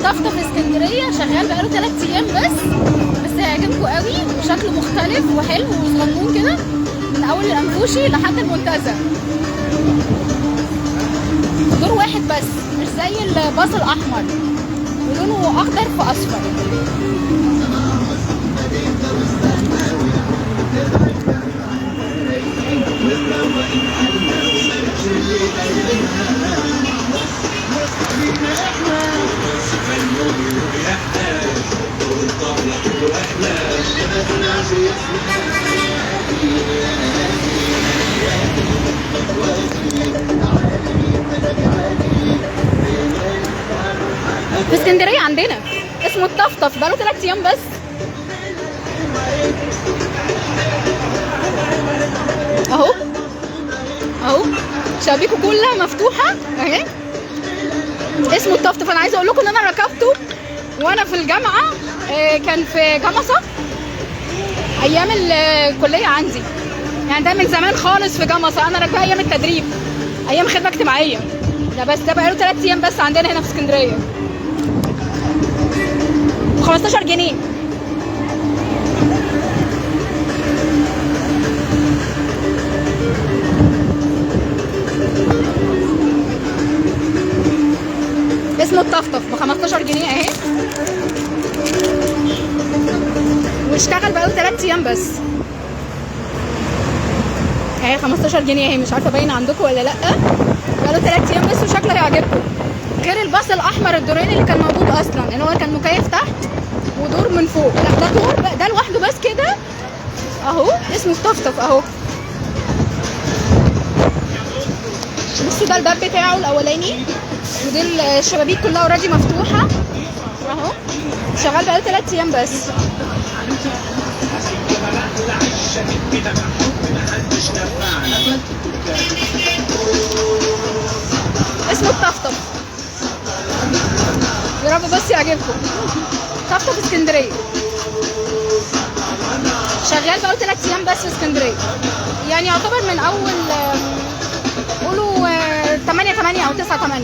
طفطف في اسكندريه شغال بقاله 3 ايام بس هيعجبكم قوي وشكله مختلف وحلو وصغنون كده من اول الانفوشي لحد المنتزه. دور واحد بس مش زي الباص الاحمر ولونه اخضر في اصفر. في اسكندريه عندنا اسمه الطفطف بقاله 3 ايام بس. اهو شبابيكه كلها مفتوحه اهي. اسمه الطفطف. انا عايزه اقول لكم ان انا ركبته وانا في الجامعه، كان في جمصه ايام الكليه عندي، يعني ده من زمان خالص في جمصه. انا راكباه ايام التدريب ايام خدمه اجتماعيه. ده بس ده بقاله 3 ايام بس عندنا هنا في اسكندريه. 15 جنيه. اسمه الطفطف ب 15 جنيه اهي، واشتغل بقاله 3 ايام بس اهي. 15 جنيه اهي، مش عارفه باينه عندكم ولا لا. بقاله 3 ايام بس وشكله هيعجبكم، غير الباص الاحمر الدورين اللي كان موجود اصلا، ان هو كان مكيف تحت ودور من فوق. لا ده دور ده لوحده بس كده اهو. اسمه الطفطف اهو. بصوا ده الباب بتاعه الاولاني، ودي الشبابيك كلها اوريدي مفتوحه اهو. شغال بقاله 3 ايام بس. اسمه الطفطف. يا رب بس يعجبكم. طفطف اسكندريه شغال بقاله 3 ايام بس في اسكندريه، يعني يعتبر من اول قولوا 8/8 او 9/8.